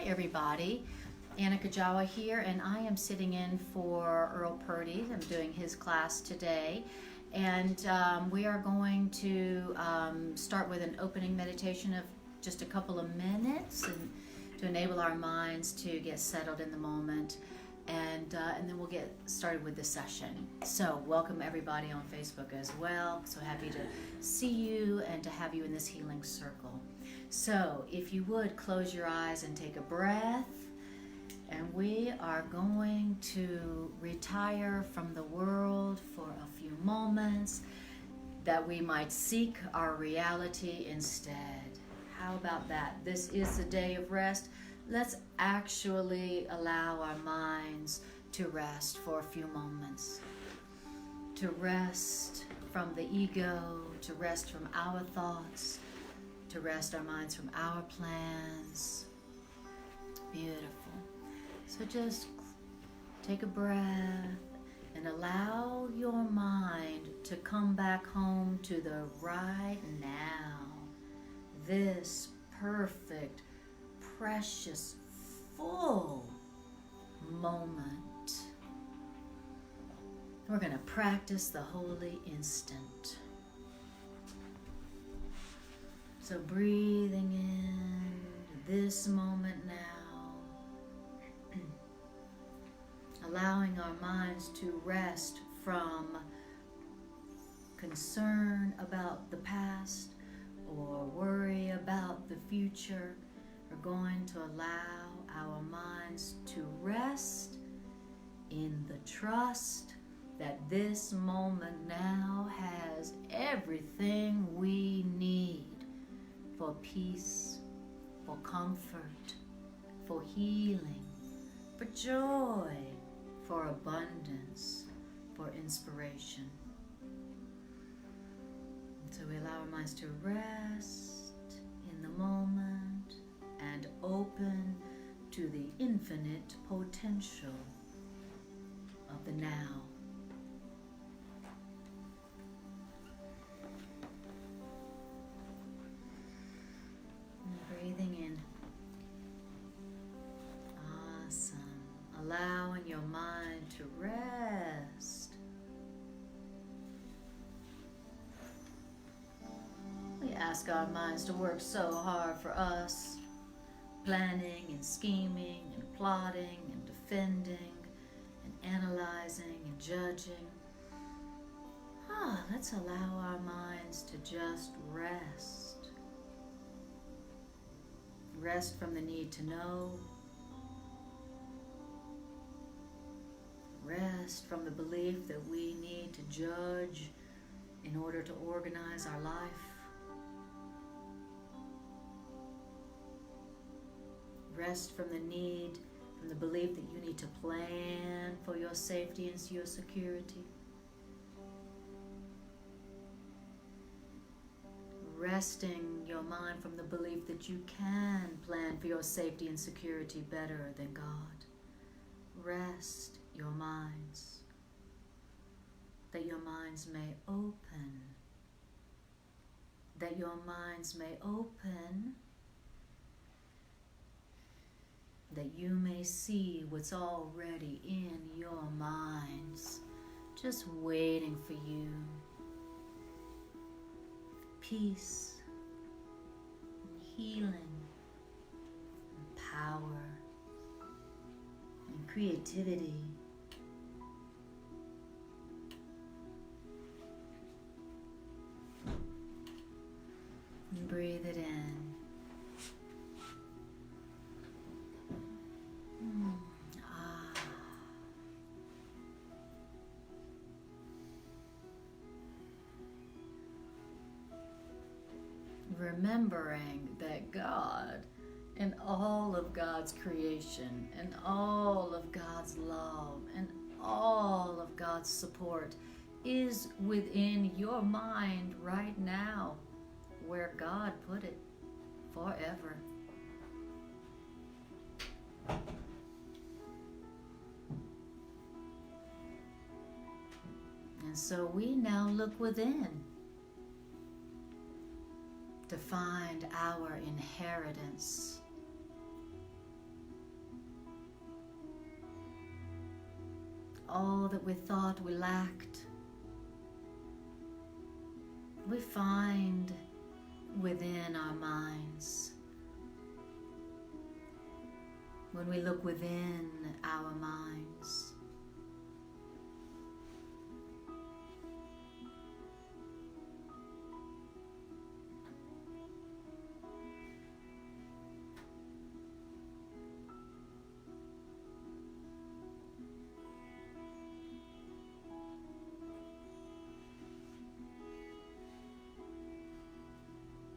everybody. Anna Kujawa here, and I am sitting in for Earl Purdy. I'm doing his class today, and we are going to start with an opening meditation of just a couple of minutes, and to enable our minds to get settled in the moment, and then we'll get started with the session. So welcome everybody on Facebook as well. So happy to see you and to have you in this healing circle. So if you would close your eyes and take a breath, and we are going to retire from the world for a few moments that we might seek our reality instead. How about that? This is the day of rest. Let's actually allow our minds to rest for a few moments. To rest from the ego, to rest from our thoughts, to rest our minds from our plans. Beautiful. So just take a breath and allow your mind to come back home to the right now. This perfect, precious, full moment. We're going to practice the holy instant. So breathing in this moment now, allowing our minds to rest from concern about the past or worry about the future. We're going to allow our minds to rest in the trust that this moment now has everything we need for peace, for comfort, for healing, for joy, for abundance, for inspiration. So we allow our minds to rest in the moment and open to the infinite potential of the now. And breathing in. Awesome. Allowing your mind to rest. We ask our minds to work so hard for us, planning and scheming and plotting and defending and analyzing and judging. Let's allow our minds to just rest. Rest from the need to know. Rest from the belief that we need to judge in order to organize our life. Rest from the need, from the belief that you need to plan for your safety and your security. Resting your mind from the belief that you can plan for your safety and security better than God. Rest your minds, that your minds may open, that your minds may open, that you may see what's already in your minds, just waiting for you. Peace, and healing, and power, and creativity. And breathe it in. Remembering that God and all of God's creation and all of God's love and all of God's support is within your mind right now, where God put it forever. And so we now look within to find our inheritance all that we thought we lacked, we find within our minds. When we look within our minds,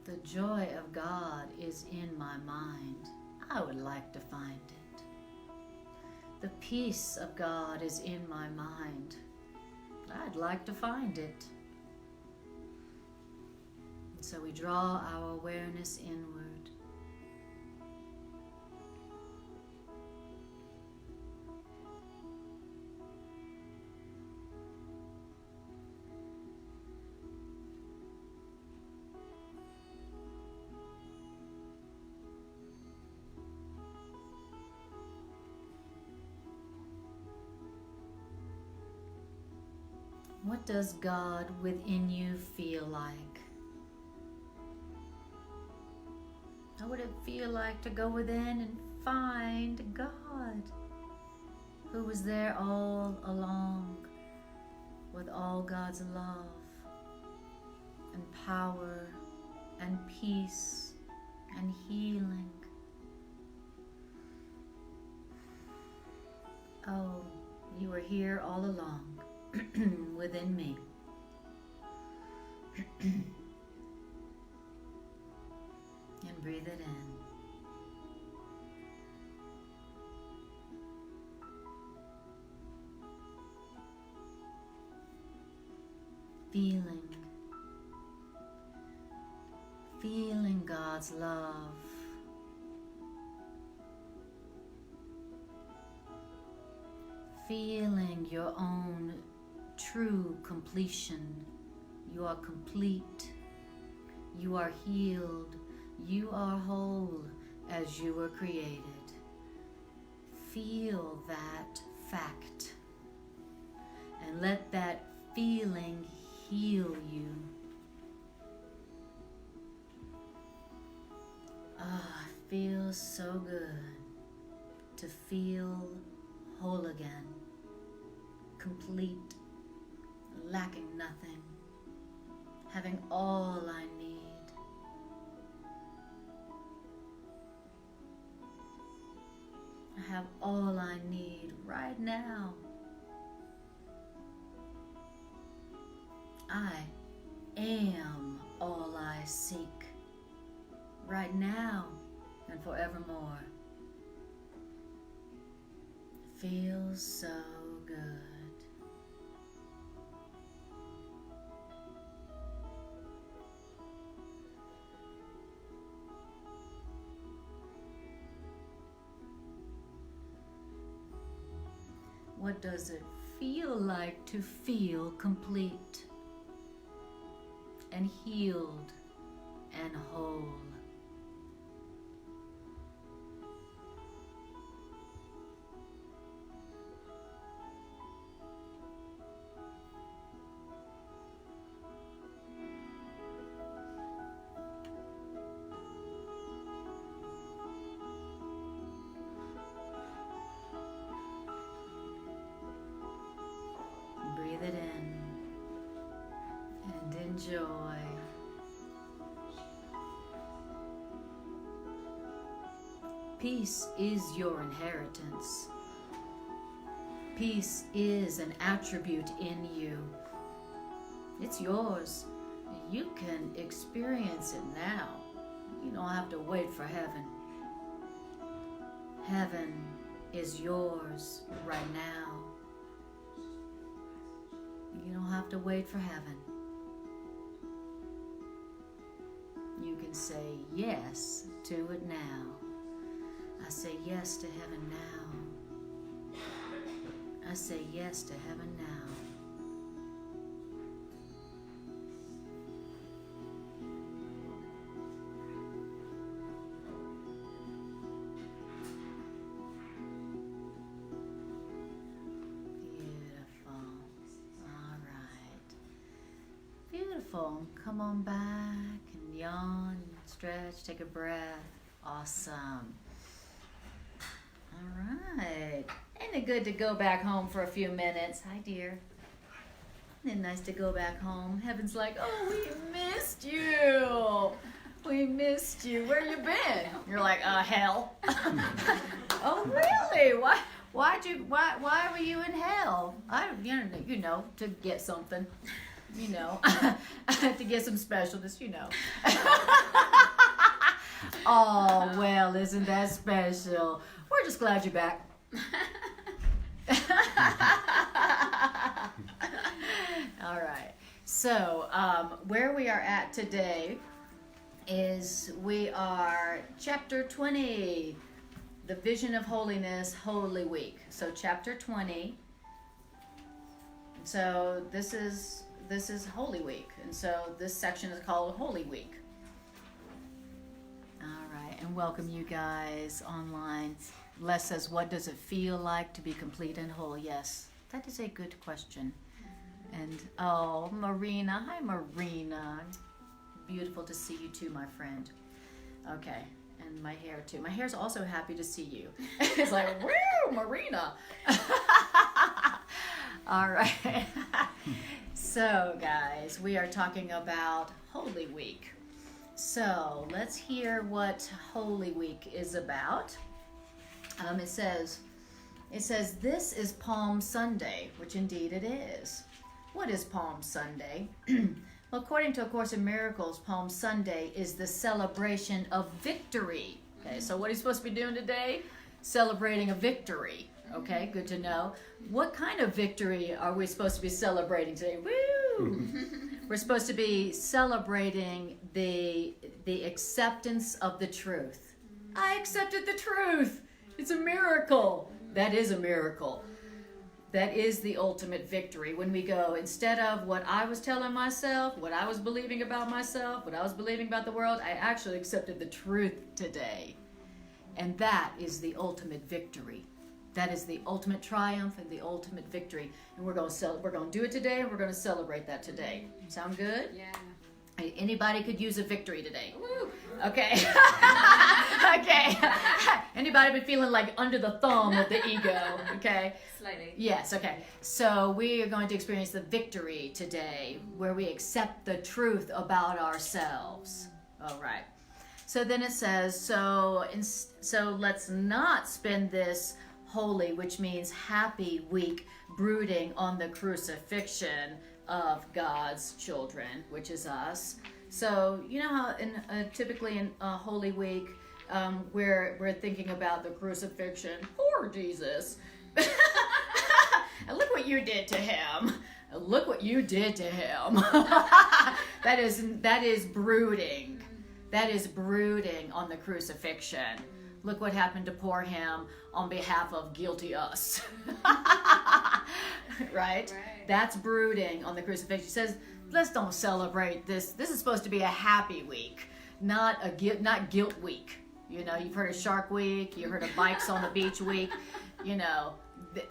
the joy of God is in my mind. I would like to find it. The peace of God is in my mind. I'd like to find it. And so we draw our awareness inward. What does God within you feel like? How would it feel like to go within and find God, who was there all along with all God's love and power and peace and healing? Oh, you were here all along. Within me. And breathe it in. Feeling God's love. Feeling your own true completion. You are complete. You are healed. You are whole as you were created. Feel that fact and let that feeling heal you. Ah, it feels so good to feel whole again, complete, lacking nothing, having all I need. I have all I need right now. I am all I seek right now and forevermore. Feels so good. What does it feel like to feel complete and healed and whole? Breathe it in and enjoy. Peace is your inheritance. Peace is an attribute in you. It's yours. You can experience it now. You don't have to wait for heaven. Heaven is yours right now. You don't have to wait for heaven. You can say yes to it now. I say yes to heaven now. I say yes to heaven now. Beautiful. Come on back and yawn, stretch, take a breath. Awesome. All right. Ain't it good to go back home for a few minutes? Hi, dear. Isn't it nice to go back home? Heaven's like, oh, we missed you. We missed you. Where you been? You're like, hell. Oh, really? Why were you in hell? You know, to get something. You know, to get some specialness, you know. Oh, well, isn't that special? We're just glad you're back. All right. So, where we are at today is we are chapter 20, the Vision of Holiness, Holy Week. So, chapter 20. So, this is Holy Week, and so this section is called Holy Week. All right, and welcome you guys online. Les says, what does it feel like to be complete and whole? Yes, that is a good question. And oh, Marina, hi Marina. Beautiful to see you too, my friend. Okay, and my hair too. My hair's also happy to see you. It's like, woo, Marina. All right. So, guys, we are talking about Holy Week. So, let's hear what Holy Week is about. It says, this is Palm Sunday, which indeed it is. What is Palm Sunday? Well, according to A Course in Miracles, Palm Sunday is the celebration of victory. Okay, so what are you supposed to be doing today? Celebrating a victory. Okay, good to know. What kind of victory are we supposed to be celebrating today? Woo! We're supposed to be celebrating the acceptance of the truth. I accepted the truth. It's a miracle. That is a miracle. That is the ultimate victory. When we go, instead of what I was telling myself, what I was believing about myself, what I was believing about the world, I actually accepted the truth today. And that is the ultimate victory. That is the ultimate triumph and the ultimate victory. And we're going to do it today, and we're going to celebrate that today. Sound good? Yeah. Anybody could use a victory today. Woo. Okay. Okay. Anybody been feeling like under the thumb of the ego? Okay. Slightly. Yes, okay. So we are going to experience the victory today where we accept the truth about ourselves. All right. So then it says, so let's not spend this holy, which means happy week, brooding on the crucifixion of God's children, which is us. So you know how typically in Holy Week, we're thinking about the crucifixion. Poor Jesus. And look what you did to him. Look what you did to him. That is brooding. That is brooding on the crucifixion. Look what happened to poor him on behalf of guilty us. Right? That's brooding on the crucifixion. It says, let's don't celebrate this. This is supposed to be a happy week, not guilt week. You know, you've heard of Shark Week, you heard of Bikes on the Beach Week. You know,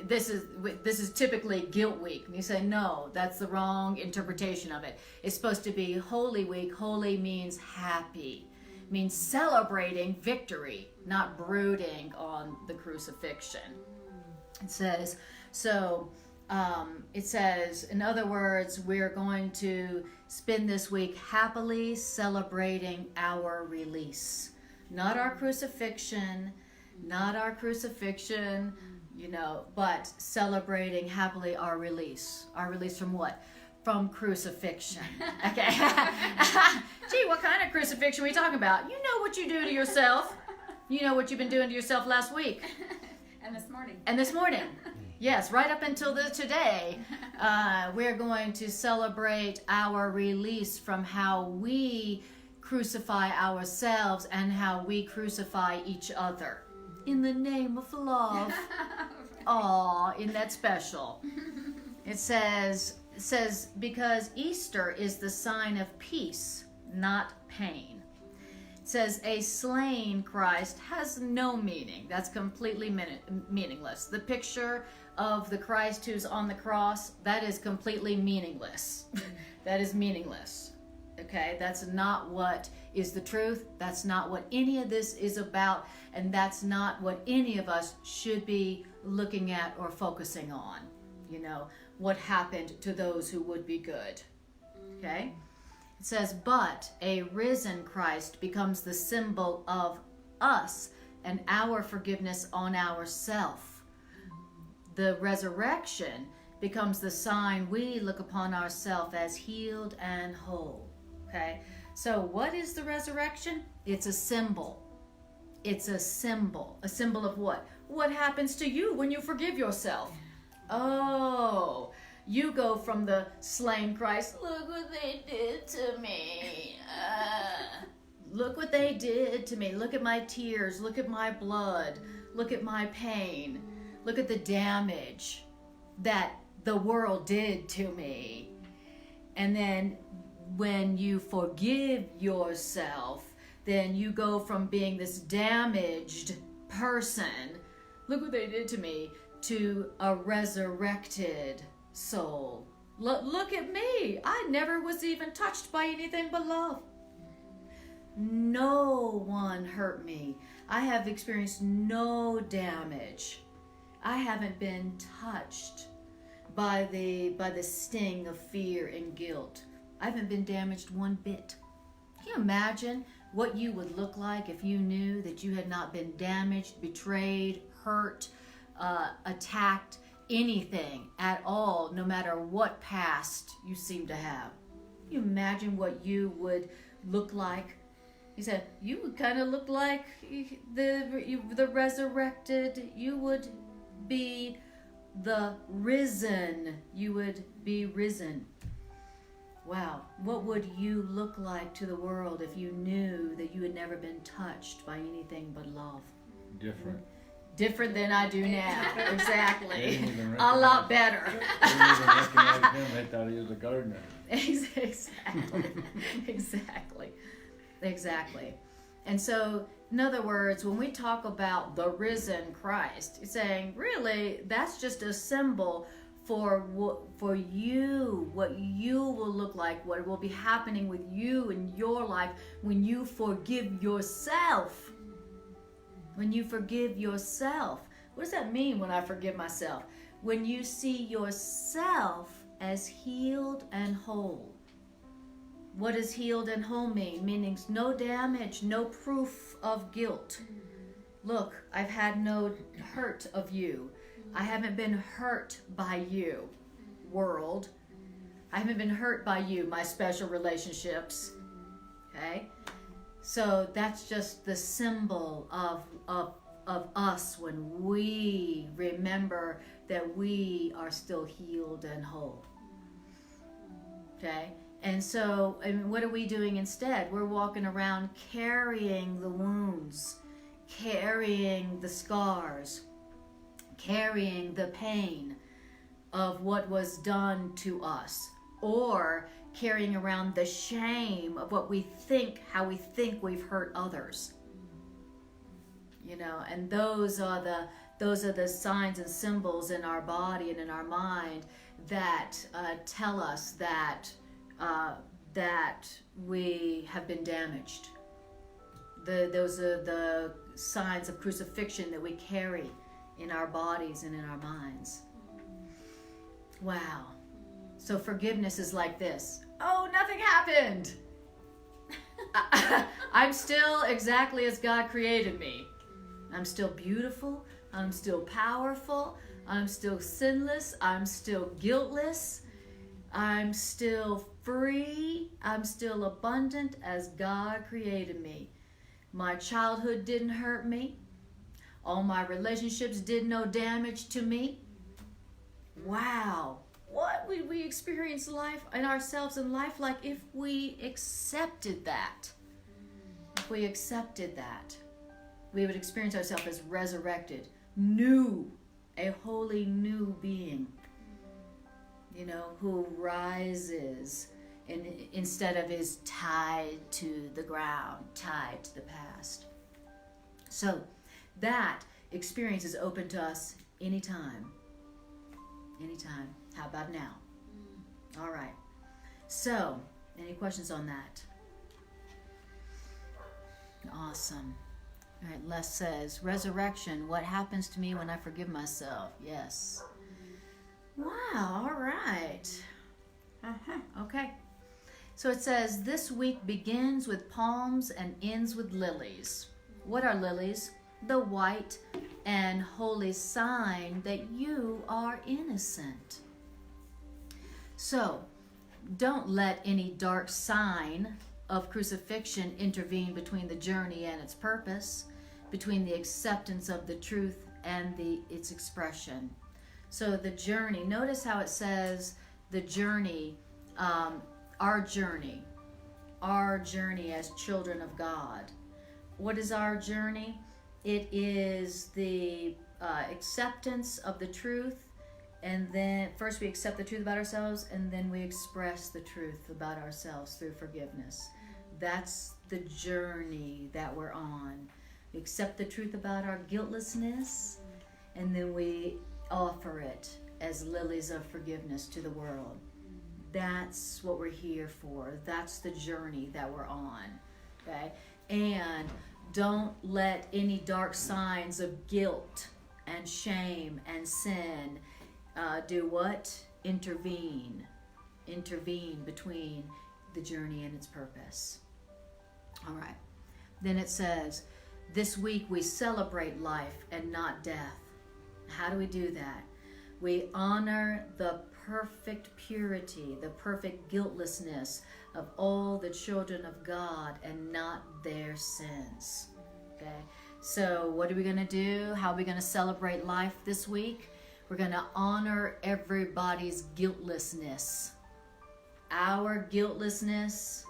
this is typically guilt week. And you say, no, that's the wrong interpretation of it. It's supposed to be Holy Week. Holy means happy. Means celebrating victory, not brooding on the crucifixion. It says, in other words, we're going to spend this week happily celebrating our release. Not our crucifixion, you know, but celebrating happily our release. Our release from what? From crucifixion. Okay. Gee, what kind of crucifixion are we talking about? You know what you do to yourself. You know what you've been doing to yourself last week. And this morning. Yes, right up until today. We're going to celebrate our release from how we crucify ourselves and how we crucify each other. In the name of love. Aw, isn't that special? It says, because Easter is the sign of peace, not pain. It says a slain Christ has no meaning. That's completely meaningless. The picture of the Christ who's on the cross, that is completely meaningless. That is meaningless. Okay, that's not what is the truth. That's not what any of this is about, and that's not what any of us should be looking at or focusing on. You know, what happened to those who would be good. Okay? It says, but a risen Christ becomes the symbol of us and our forgiveness on ourself. The resurrection becomes the sign we look upon ourselves as healed and whole. Okay? So what is the resurrection? It's a symbol. It's a symbol. A symbol of what? What happens to you when you forgive yourself? Oh, you go from the slain Christ, look what they did to me. Look what they did to me. Look at my tears. Look at my blood. Look at my pain. Look at the damage that the world did to me. And then when you forgive yourself, then you go from being this damaged person, look what they did to me, to a resurrected soul. Look at me. I never was even touched by anything but love. No one hurt me. I have experienced no damage. I haven't been touched by the sting of fear and guilt. I haven't been damaged one bit. Can you imagine what you would look like if you knew that you had not been damaged, betrayed, hurt, attacked, anything at all, no matter what past you seem to have? Can you imagine what you would look like? He said, you would kind of look like the resurrected. You would be the risen. You would be risen. Wow, what would you look like to the world if you knew that you had never been touched by anything but love? Different than I do now. Exactly. A lot better. They didn't even recognize him. They thought he was a gardener. Exactly. And so, in other words, when we talk about the risen Christ, it's saying, really, that's just a symbol for you, what you will look like, what will be happening with you in your life when you forgive yourself. When you forgive yourself. What does that mean when I forgive myself? When you see yourself as healed and whole. What does healed and whole mean? Meaning no damage, no proof of guilt. Look, I've had no hurt of you. I haven't been hurt by you, world. I haven't been hurt by you, my special relationships. Okay? So that's just the symbol of us when we remember that we are still healed and whole. Okay? And so, what are we doing instead? We're walking around carrying the wounds, carrying the scars, carrying the pain of what was done to us, or carrying around the shame of what we think, how we think we've hurt others. You know, and those are the signs and symbols in our body and in our mind that tell us that we have been damaged. Those are the signs of crucifixion that we carry in our bodies and in our minds. Wow. So forgiveness is like this. Oh, nothing happened. I'm still exactly as God created me. I'm still beautiful. I'm still powerful. I'm still sinless. I'm still guiltless. I'm still free. I'm still abundant as God created me. My childhood didn't hurt me. All my relationships did no damage to me. Wow. What would we experience life and ourselves in life like if we accepted that? If we accepted that, we would experience ourselves as resurrected, new, a wholly new being, you know, who rises instead of is tied to the ground, tied to the past. So that experience is open to us anytime. Anytime. How about now? All right. So, any questions on that? Awesome. All right, Les says, resurrection, what happens to me when I forgive myself? Yes. Wow, all right. Okay. So it says, this week begins with palms and ends with lilies. What are lilies? The white and holy sign that you are innocent. So, don't let any dark sign of crucifixion intervene between the journey and its purpose, between the acceptance of the truth and its expression. So the journey, notice how it says the journey, our journey as children of God. What is our journey? It is the acceptance of the truth, and then first we accept the truth about ourselves, and then we express the truth about ourselves through forgiveness. That's the journey that we're on. We accept the truth about our guiltlessness, and then we offer it as lilies of forgiveness to the world. That's what we're here for. That's the journey that we're on. Okay? And don't let any dark signs of guilt and shame and sin do what? Intervene between the journey and its purpose. All right. Then it says, this week we celebrate life and not death. How do we do that? We honor the perfect purity, the perfect guiltlessness of all the children of God and not their sins. Okay? So what are we going to do? How are we going to celebrate life this week? We're going to honor everybody's guiltlessness. Our guiltlessness,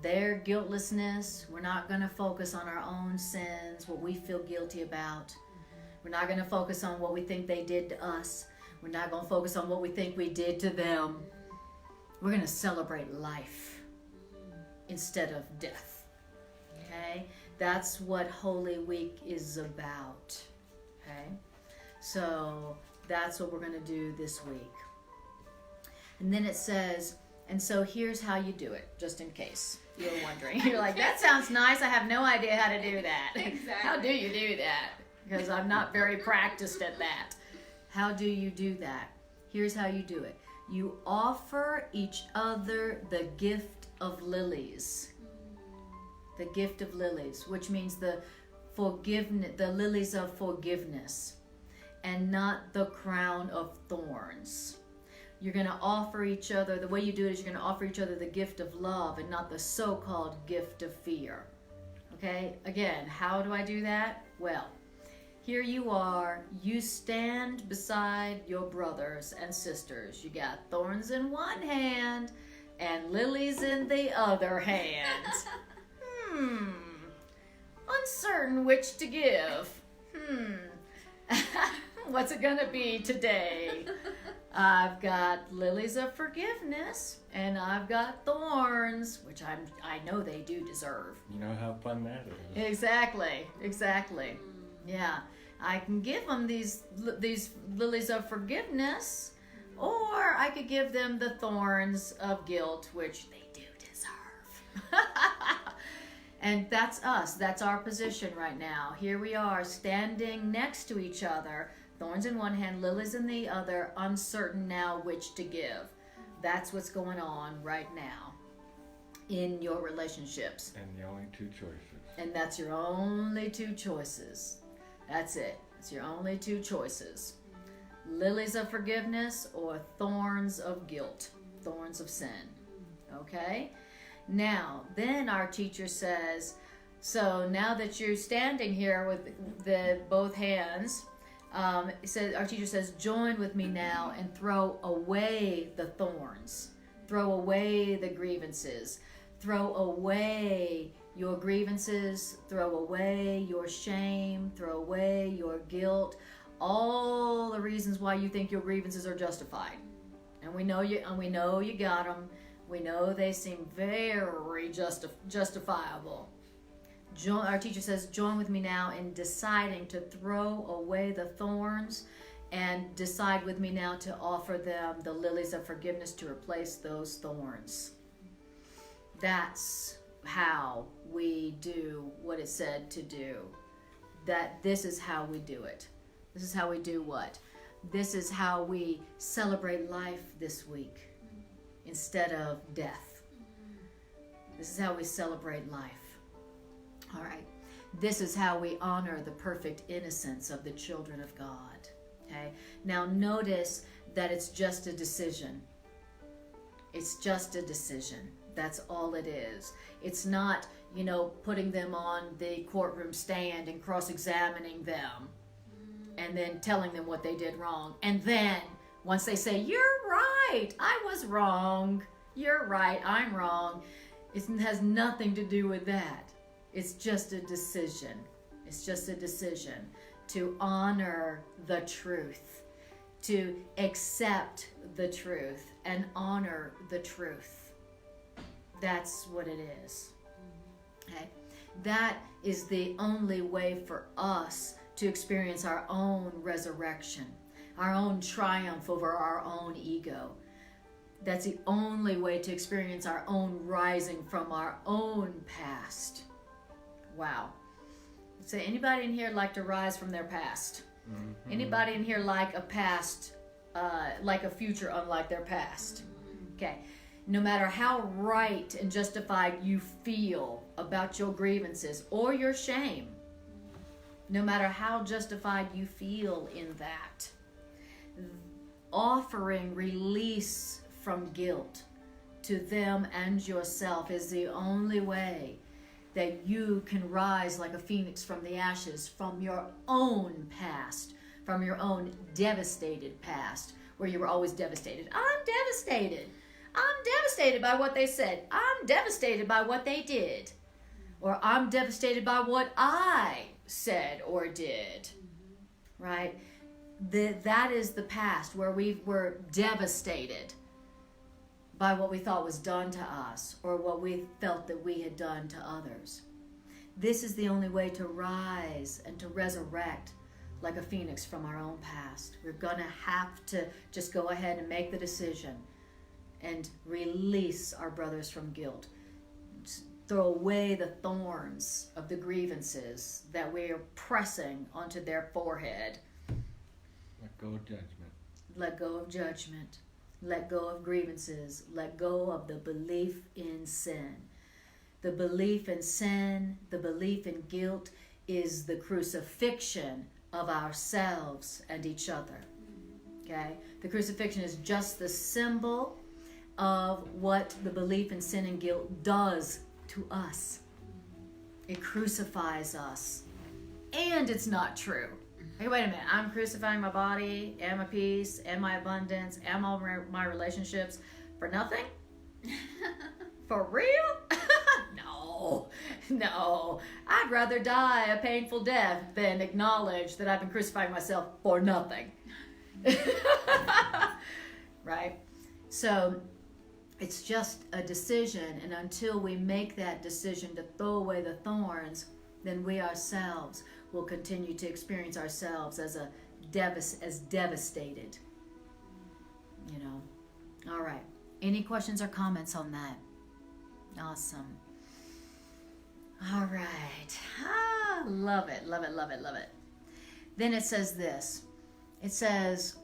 their guiltlessness. We're not going to focus on our own sins, what we feel guilty about. We're not going to focus on what we think they did to us. We're not going to focus on what we think we did to them. We're going to celebrate life instead of death. Okay? That's what Holy Week is about. Okay? So that's what we're going to do this week. And then it says, and so here's how you do it, just in case you're wondering. You're like, that sounds nice. I have no idea how to do that. Exactly. How do you do that? Because I'm not very practiced at that. How do you do that? Here's how you do it. You offer each other the gift of lilies. The gift of lilies, which means the lilies of forgiveness, and not the crown of thorns. You're going to offer each other, the way you do it is you're going to offer each other the gift of love and not the so-called gift of fear. Okay? Again, how do I do that? Well, here you are, you stand beside your brothers and sisters. You got thorns in one hand and lilies in the other hand. Uncertain which to give. What's it gonna be today? I've got lilies of forgiveness and I've got thorns, which I know they do deserve. You know how fun that is. Exactly. Yeah, I can give them these lilies of forgiveness, or I could give them the thorns of guilt, which they do deserve. And that's us. That's our position right now. Here we are standing next to each other, thorns in one hand, lilies in the other, uncertain now which to give. That's what's going on right now in your relationships. And the only two choices. And that's your only two choices. That's it. It's your only two choices. Lilies of forgiveness or thorns of guilt, thorns of sin. Okay? Now, then our teacher says, so now that you're standing here with the both hands, our teacher says, join with me now and throw away the thorns. Throw away the grievances. Throw away your grievances. Throw away your shame. Throw away your guilt. All the reasons why you think your grievances are justified. And we know you got them. We know they seem very justifiable. Our teacher says, join with me now in deciding to throw away the thorns, and decide with me now to offer them the lilies of forgiveness to replace those thorns. That's how we do what it said to do. This is how we do it. This is how we do what? This is how we celebrate life this week instead of death. This is how we celebrate life. All right. This is how we honor the perfect innocence of the children of God. Okay. Now notice that it's just a decision. It's just a decision. That's all it is. It's not, putting them on the courtroom stand and cross-examining them and then telling them what they did wrong. And then once they say, you're right, I was wrong. You're right, I'm wrong. It has nothing to do with that. It's just a decision. It's just a decision to honor the truth, to accept the truth and honor the truth. That's what it is. Okay? That is the only way for us to experience our own resurrection, our own triumph over our own ego. That's the only way to experience our own rising from our own past. Wow. So anybody in here like to rise from their past? Mm-hmm. Anybody in here like a past, like a future unlike their past? Okay. No matter how right and justified you feel about your grievances or your shame, no matter how justified you feel in that, offering release from guilt to them and yourself is the only way that you can rise like a phoenix from the ashes from your own past, from your own devastated past, where you were always devastated. I'm devastated. I'm devastated by what they said. I'm devastated by what they did. Or I'm devastated by what I said or did. Right? That is the past, where we were devastated by what we thought was done to us or what we felt that we had done to others. This is the only way to rise and to resurrect like a phoenix from our own past. We're going to have to just go ahead and make the decision and release our brothers from guilt. Just throw away the thorns of the grievances that we are pressing onto their forehead. Let go of judgment. Let go of judgment. Let go of grievances. Let go of the belief in sin. The belief in sin, the belief in guilt is the crucifixion of ourselves and each other. Okay? The crucifixion is just the symbol of what the belief in sin and guilt does to us. It crucifies us. And it's not true. Hey, wait a minute. I'm crucifying my body and my peace and my abundance and all my relationships for nothing? For real? No. I'd rather die a painful death than acknowledge that I've been crucifying myself for nothing. Right? So it's just a decision, and until we make that decision to throw away the thorns, then we ourselves will continue to experience ourselves as devastated. All right. Any questions or comments on that? Awesome. All right. Love it. Then it says this. It says,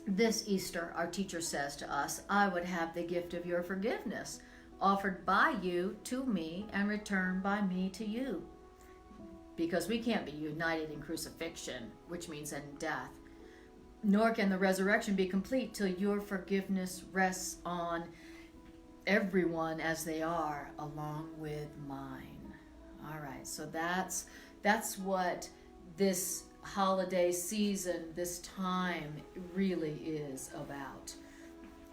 this Easter, our teacher says to us, I would have the gift of your forgiveness offered by you to me and returned by me to you. Because we can't be united in crucifixion, which means in death. Nor can the resurrection be complete till your forgiveness rests on everyone as they are, along with mine. All right, so that's what this holiday season, this time really is about.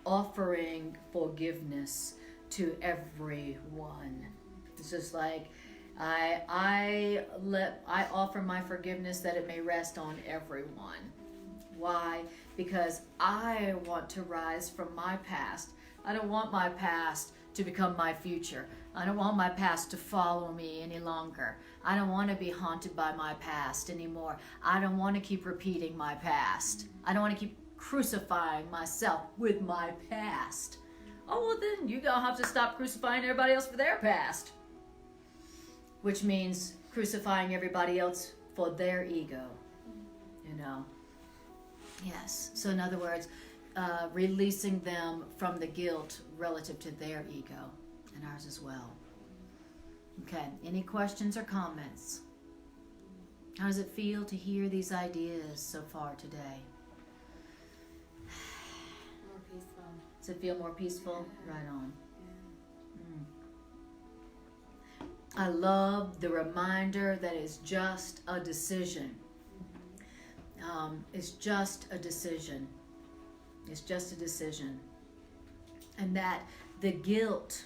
Offering forgiveness to everyone. It's just like, I offer my forgiveness that it may rest on everyone. Why? Because I want to rise from my past I don't want my past to become my future. I don't want my past to follow me any longer. I don't want to be haunted by my past anymore. I don't want to keep repeating my past. I don't want to keep crucifying myself with my past. Oh, well then you're going to have to stop crucifying everybody else for their past. Which means crucifying everybody else for their ego. You know? Yes. So in other words, releasing them from the guilt relative to their ego and ours as well. Okay, any questions or comments? How does it feel to hear these ideas so far today? More peaceful. Does it feel more peaceful? Right on. I love the reminder that it's just a decision. It's just a decision. It's just a decision. And that the guilt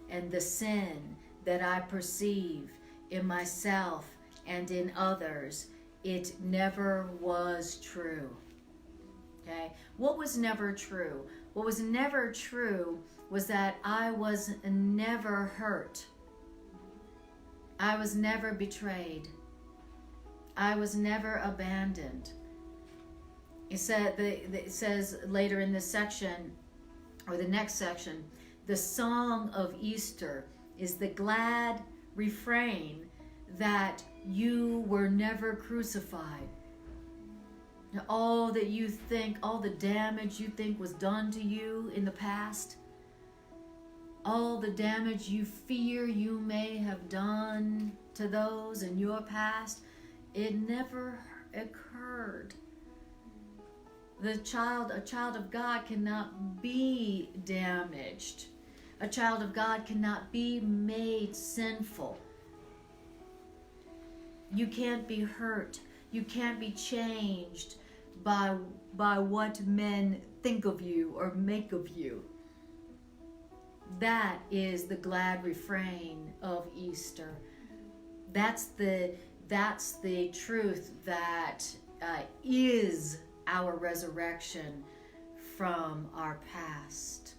and the sin that I perceive in myself and in others, it never was true. Okay? What was never true? What was never true was that I was never hurt. I was never betrayed. I was never abandoned. It says later in this section, or the next section, the song of Easter is the glad refrain that you were never crucified. Now, all that you think, all the damage you think was done to you in the past, all the damage you fear you may have done to those in your past, it never occurred. A child of God cannot be damaged. A child of God cannot be made sinful. You can't be hurt. You can't be changed by what men think of you or make of you. That is the glad refrain of Easter. That's the truth that is our resurrection from our past,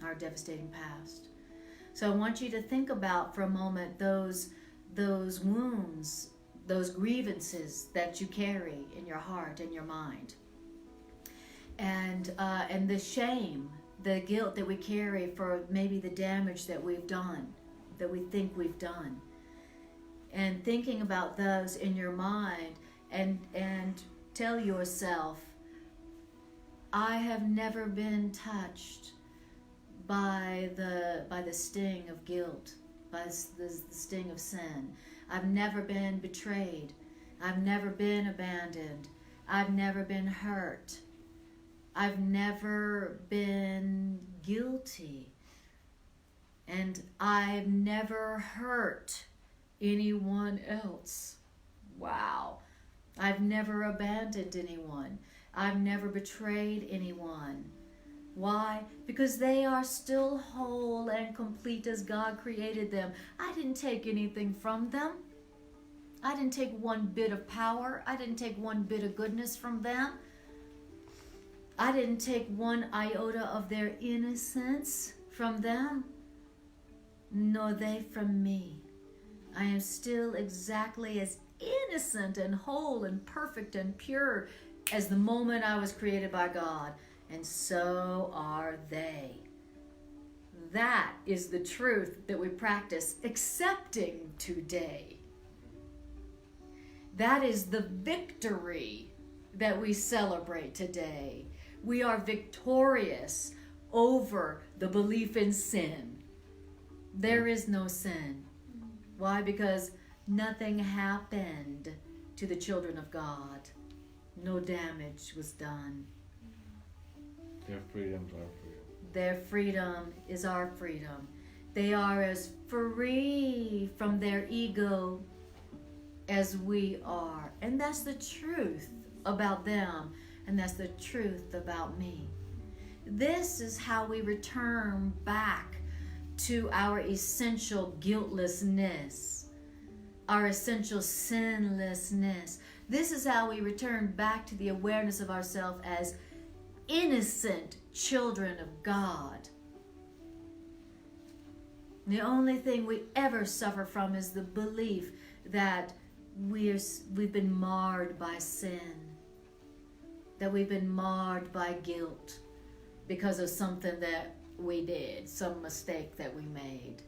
our devastating past. So I want you to think about for a moment those wounds, those grievances that you carry in your heart and your mind, and the shame, the guilt that we carry for maybe the damage that we've done, that we think we've done, and thinking about those in your mind, and tell yourself, I have never been touched by the sting of guilt, by the sting of sin. I've never been betrayed. I've never been abandoned. I've never been hurt. I've never been guilty. And I've never hurt anyone else. Wow. I've never abandoned anyone. I've never betrayed anyone. Why? Because they are still whole and complete as God created them. I didn't take anything from them. I didn't take one bit of power. I didn't take one bit of goodness from them. I didn't take one iota of their innocence from them, nor they from me. I am still exactly as innocent and whole and perfect and pure as the moment I was created by God, and so are they. That is the truth that we practice accepting today. That is the victory that we celebrate today. We are victorious over the belief in sin. There is no sin. Why? Because nothing happened to the children of God. No damage was done. Their freedom's our freedom. Their freedom is our freedom. They are as free from their ego as we are. And that's the truth about them. And that's the truth about me. This is how we return back to our essential guiltlessness, our essential sinlessness. This is how we return back to the awareness of ourselves as innocent children of God. The only thing we ever suffer from is the belief that we've been marred by sin, that we've been marred by guilt because of something that we did, some mistake that we made,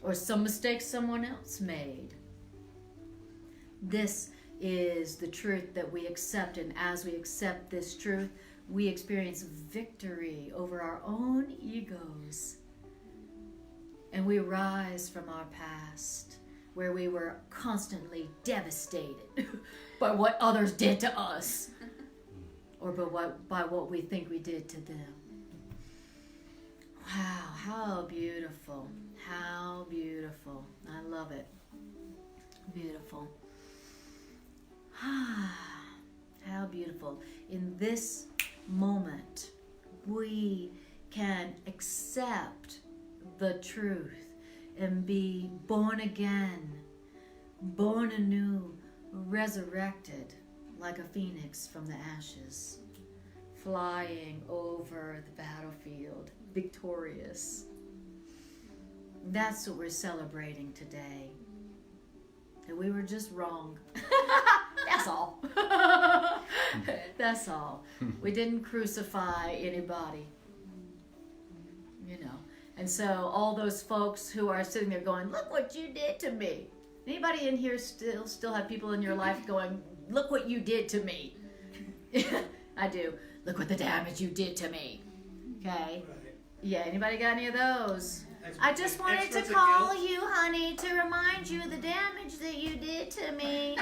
or some mistake someone else made. This is the truth that we accept, and as we accept this truth, we experience victory over our own egos. And we rise from our past, where we were constantly devastated by what others did to us, or by what we think we did to them. Wow, how beautiful. How beautiful. I love it. Beautiful. How beautiful. In this moment, we can accept the truth and be born again, born anew, resurrected like a phoenix from the ashes, flying over the battlefield, victorious. That's what we're celebrating today. That we were just wrong. That's all. That's all. We didn't crucify anybody. You know. And so all those folks who are sitting there going, look what you did to me. Anybody in here still have people in your life going, look what you did to me? I do. Look what the damage you did to me. Okay? Right. Yeah, anybody got any of those? I just wanted to call you, honey, to remind you of the damage that you did to me.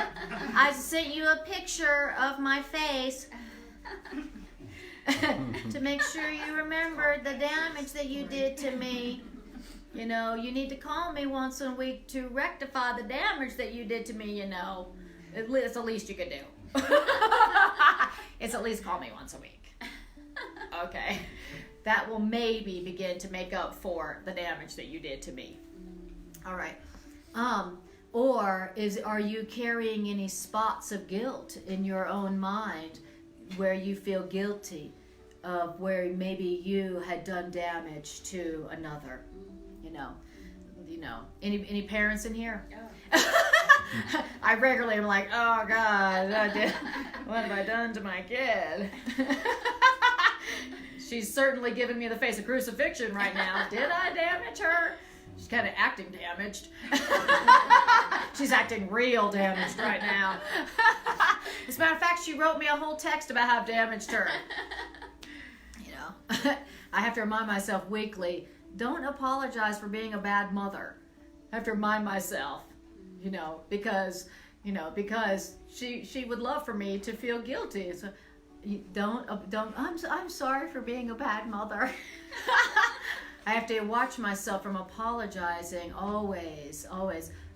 I sent you a picture of my face to make sure you remembered the damage that you did to me. You know, you need to call me once a week to rectify the damage that you did to me, you know. It's the least you could do. It's at least call me once a week. Okay. That will maybe begin to make up for the damage that you did to me. All right. Or are you carrying any spots of guilt in your own mind where you feel guilty of where maybe you had done damage to another? You know. Any parents in here? Oh. I regularly am like, oh God, what have I done to my kid? She's certainly giving me the face of crucifixion right now. Did I damage her? She's kind of acting damaged. She's acting real damaged right now. As a matter of fact, she wrote me a whole text about how I've damaged her. You know, I have to remind myself weekly, don't apologize for being a bad mother. I have to remind myself, because she would love for me to feel guilty. So I'm sorry for being a bad mother. I have to watch myself from apologizing always.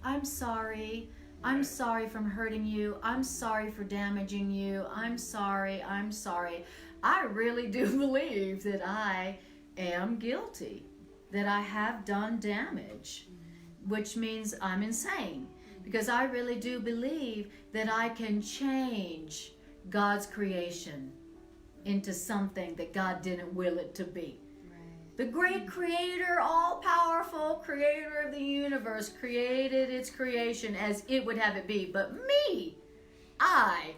I'm sorry. I'm sorry from hurting you. I'm sorry for damaging you. I'm sorry. I really do believe that I am guilty, that I have done damage, which means I'm insane, because I really do believe that I can change God's creation into something that God didn't will it to be. Right. The great creator, all-powerful creator of the universe created its creation as it would have it be. But me, I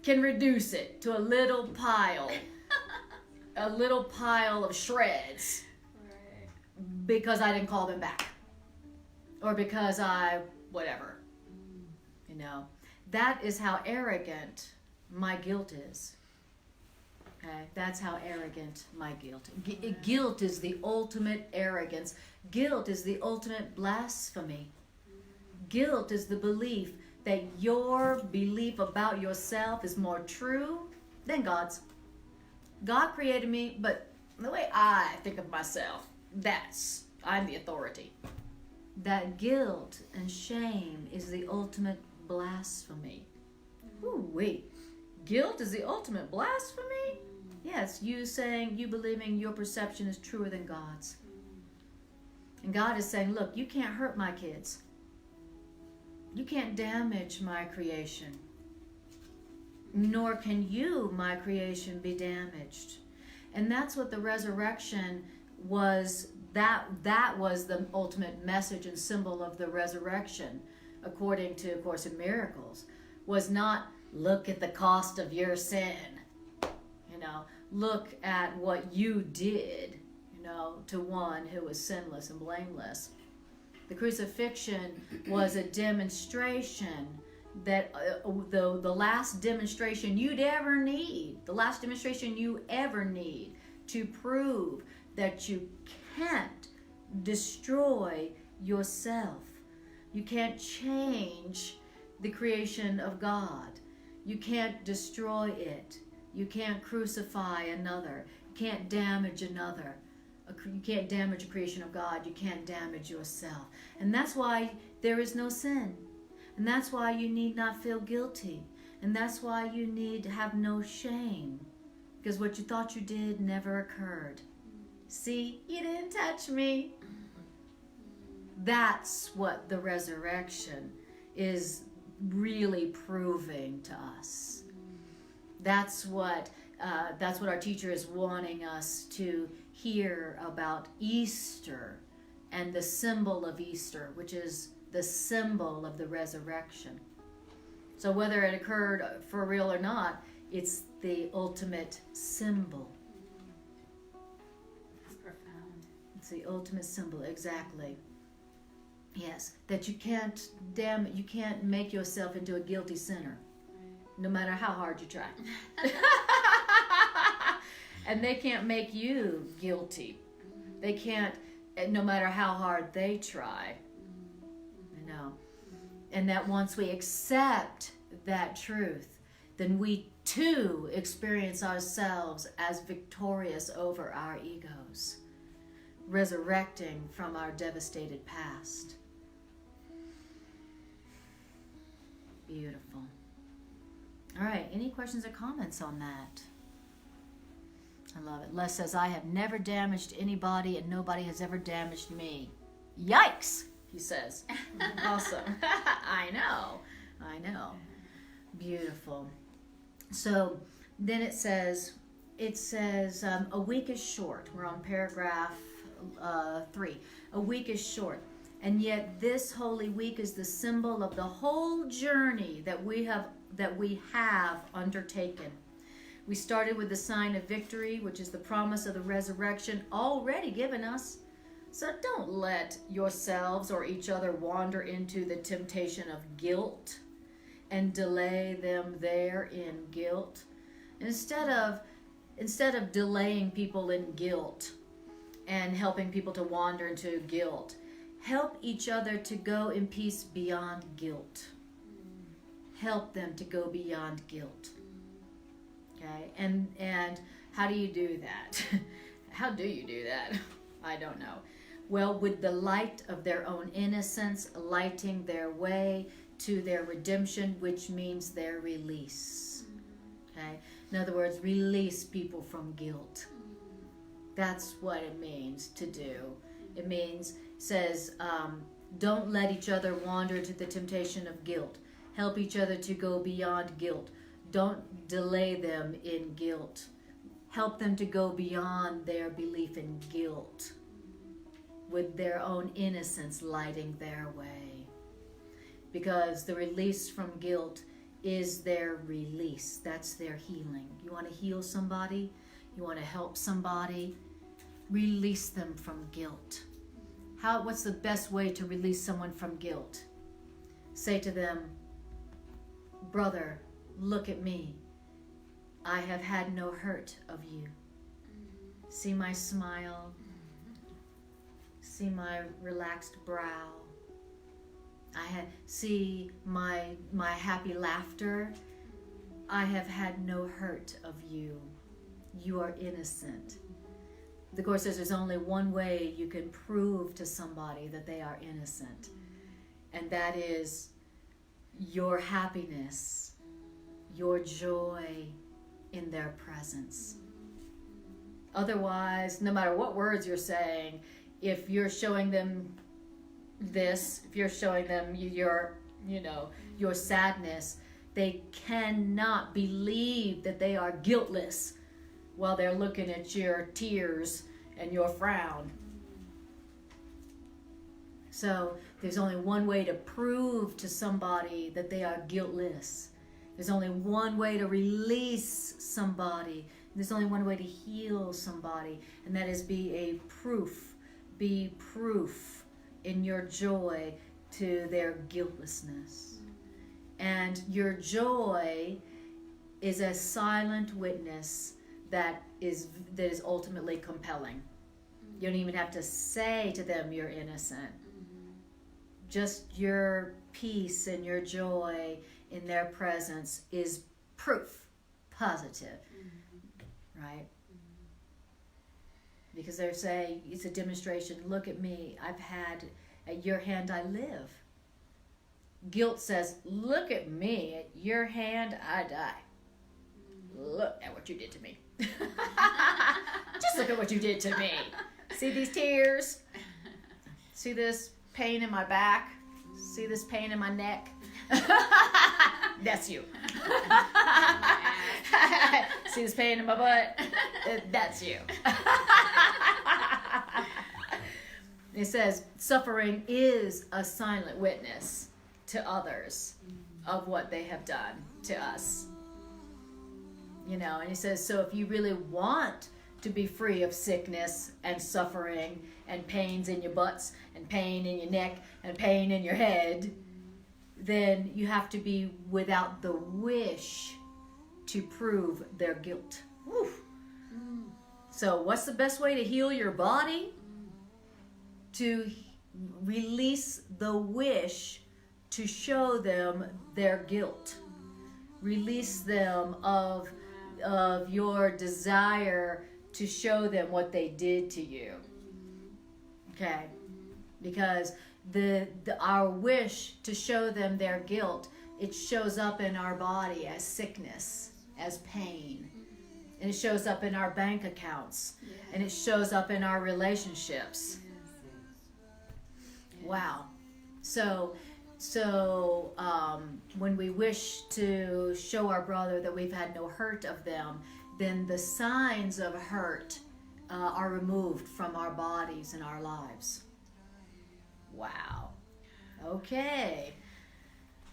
can reduce it to a little pile of shreds. Right. Because I didn't call them back. Or because whatever. That is how arrogant my guilt is. Okay, that's how arrogant my guilt. Guilt is the ultimate arrogance. Guilt is the ultimate blasphemy. Guilt is the belief that your belief about yourself is more true than God's. God created me, but the way I think of myself, I'm the authority. That guilt and shame is the ultimate blasphemy. Ooh, wait. Guilt is the ultimate blasphemy? Yes, you believing your perception is truer than God's. And God is saying, look, you can't hurt my kids. You can't damage my creation. nor can you, my creation, be damaged. And that's what the resurrection was. That was the ultimate message and symbol of the resurrection, according to A Course in Miracles, was not look at the cost of your sin. Look at what you did, to one who was sinless and blameless. The crucifixion was a demonstration that the last demonstration you'd ever need, the last demonstration you ever need to prove that you can't destroy yourself. You can't change the creation of God. You can't destroy it. You can't crucify another. You can't damage another. You can't damage a creation of God. You can't damage yourself. And that's why there is no sin. And that's why you need not feel guilty. And that's why you need to have no shame. Because what you thought you did never occurred. See, you didn't touch me. That's what the resurrection is really proving to us. That's what our teacher is wanting us to hear about Easter and the symbol of Easter, which is the symbol of the resurrection. So whether it occurred for real or not, it's the ultimate symbol. That's profound. It's the ultimate symbol, exactly. Yes, that you can't make yourself into a guilty sinner, no matter how hard you try. And they can't make you guilty. They can't, no matter how hard they try. And that once we accept that truth, then we too experience ourselves as victorious over our egos, resurrecting from our devastated past. Beautiful. All right, any questions or comments on that? I love it. Les says, I have never damaged anybody and nobody has ever damaged me. Yikes, he says. Awesome. I know. Beautiful. So then it says, a week is short. We're on paragraph 3. A week is short. And yet this Holy Week is the symbol of the whole journey that we have undertaken. We started with the sign of victory, which is the promise of the resurrection already given us. So don't let yourselves or each other wander into the temptation of guilt and delay them there in guilt. Instead of delaying people in guilt and helping people to wander into guilt, help each other to go in peace beyond guilt. Help them to go beyond guilt. Okay? And how do you do that? How do you do that? I don't know. Well, with the light of their own innocence, lighting their way to their redemption, which means their release. Okay? In other words, release people from guilt. That's what it means to do. It says, don't let each other wander to the temptation of guilt. Help each other to go beyond guilt. Don't delay them in guilt. Help them to go beyond their belief in guilt, with their own innocence lighting their way. Because the release from guilt is their release. That's their healing. You want to heal somebody? You want to help somebody? Release them from guilt. What's the best way to release someone from guilt? Say to them, brother, look at me. I have had no hurt of you. See my smile. See my relaxed brow. See my happy laughter. I have had no hurt of you. You are innocent. The Course says there's only one way you can prove to somebody that they are innocent, and that is your happiness, your joy in their presence. Otherwise, no matter what words you're saying, if you're showing them this, if you're showing them your sadness, They cannot believe that they are guiltless while they're looking at your tears and your frown. So there's only one way to prove to somebody that they are guiltless. There's only one way to release somebody. There's only one way to heal somebody, and that is be a proof. Be proof in your joy to their guiltlessness. And your joy is a silent witness that is ultimately compelling. You don't even have to say to them you're innocent. Just your peace and your joy in their presence is proof, positive, right? Because they're saying it's a demonstration. Look at me. I've had, at your hand I live. Guilt says, look at me. At your hand I die. Look at what you did to me. Just look at what you did to me. See these tears? See this pain in my back? See this pain in my neck? That's you. See this pain in my butt? That's you. It says suffering is a silent witness to others of what they have done to us. You know, and he says, so if you really want to be free of sickness and suffering and pains in your butts and pain in your neck and pain in your head, then you have to be without the wish to prove their guilt. Woo. So what's the best way to heal your body? To release the wish to show them their guilt. Release them of your desire to show them what they did to you. Okay? Because our wish to show them their guilt, it shows up in our body as sickness, as pain. And it shows up in our bank accounts. Yes. And it shows up in our relationships. Yes. Wow. So when we wish to show our brother that we've had no hurt of them, then the signs of hurt are removed from our bodies and our lives. Wow. Okay.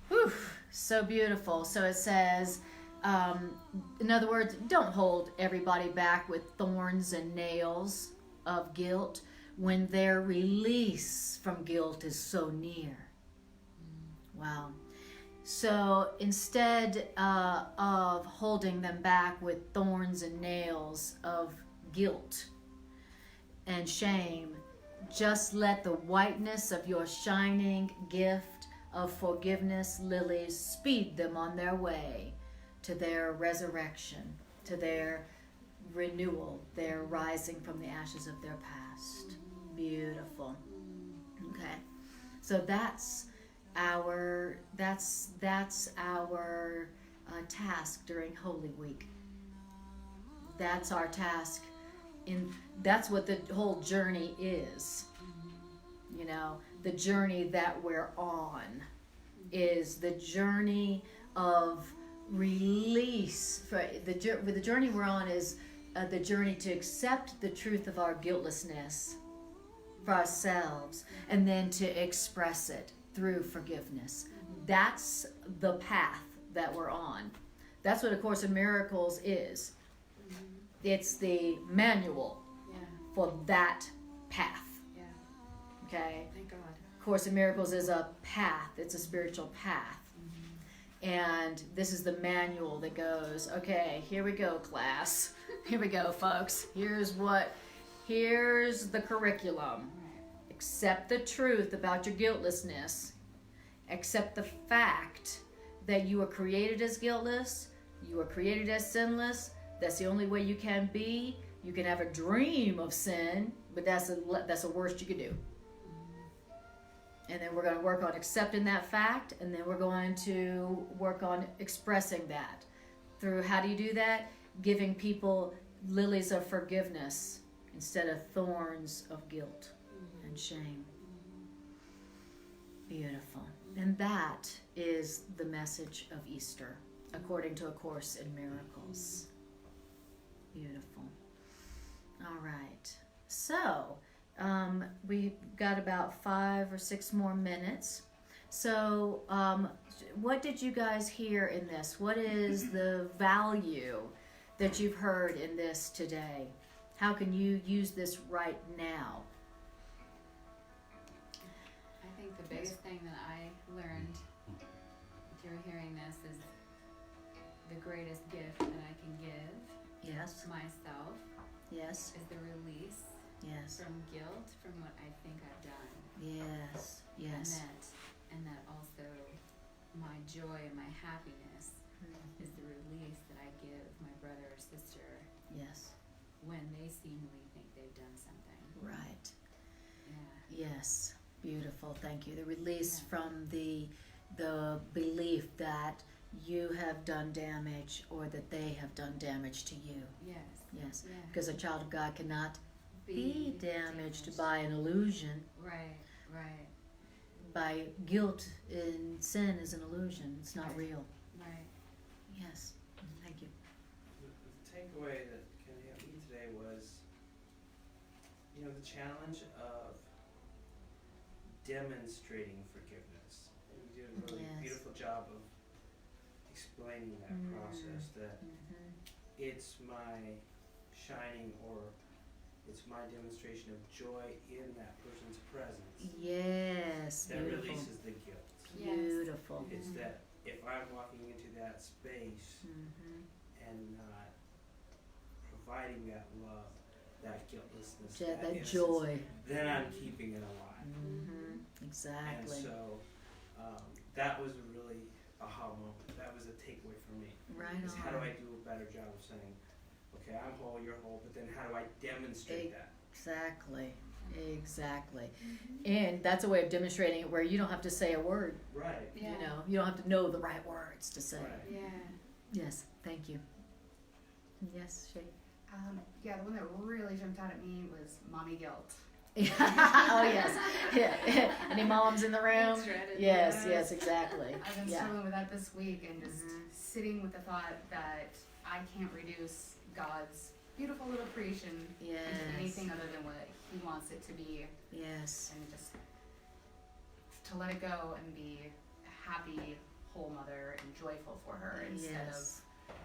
Whew. So beautiful. So it says, in other words, don't hold everybody back with thorns and nails of guilt when their release from guilt is so near. Wow. So instead of holding them back with thorns and nails of guilt and shame, just let the whiteness of your shining gift of forgiveness lilies speed them on their way to their resurrection, to their renewal, their rising from the ashes of their past. Beautiful. Okay. So that's our task during Holy Week. That's our task. That's what the whole journey is. You know, the journey that we're on is the journey of release. The journey we're on is the journey to accept the truth of our guiltlessness for ourselves, and then to express it through forgiveness. That's the path that we're on. That's what A Course in Miracles is. It's the manual for that path. Okay? Thank God. Course in Miracles is a path. It's a spiritual path. And this is the manual that goes, okay, here we go, class. Here we go, folks. Here's the curriculum. Accept the truth about your guiltlessness. Accept the fact that you were created as guiltless. You were created as sinless. That's the only way you can be. You can have a dream of sin, but that's the worst you could do. And then we're going to work on accepting that fact, and then we're going to work on expressing that. Through, how do you do that? Giving people lilies of forgiveness instead of thorns of guilt and shame. Beautiful. And that is the message of Easter, according to A Course in Miracles. Beautiful. All right. So, we've got about 5 or 6 more minutes. So, what did you guys hear in this? What is the value that you've heard in this today? How can you use this right now? I think the biggest thing that I learned through hearing this is the greatest gift that I can give Yes. myself Yes. is the release Yes. from guilt from what I think I've done. Yes. Yes. And that also my joy and my happiness Mhm. is the release that I give my brother or sister Yes. when they seemingly think they've done something. Right. Yeah. Yes. Beautiful. Thank you. The release Yeah. from the belief that you have done damage or that they have done damage to you. Yes. Yes. Yeah. Because a child of God cannot be damaged by an illusion. Right. Right. By guilt and sin is an illusion. It's not real. Right. Yes. Thank you. The takeaway that kind of hit me today was, the challenge of demonstrating forgiveness. And you did a really Yes. beautiful job of explaining that process, that Mm-hmm. it's my shining, or it's my demonstration of joy in that person's presence Yes. that Beautiful. releases the guilt. Yes. Beautiful. It's that if I'm walking into that space Mm-hmm. and not providing that love, that guiltlessness, That innocence, joy. then I'm keeping it alive. Mm-hmm. Exactly. And so that was a really aha moment. That was a takeaway for me. Right Is how do on. I do a better job of saying, okay, I'm whole, you're whole, but then how do I demonstrate that? Exactly. Exactly. And that's a way of demonstrating it where you don't have to say a word. Right. Yeah. You don't have to know the right words to say. Right. Yeah. Yes. Thank you. Yes, Shay. Yeah, the one that really jumped out at me was mommy guilt. Oh yes. Yeah. Any moms in the room? That's right. Yes. Yes. Exactly. I've been Yeah. struggling with that this week, and just Mhm. sitting with the thought that I can't reduce God's beautiful little creation into Yes. anything other than what He wants it to be, Yes. and just to let it go and be a happy, whole mother and joyful for her instead Yes. of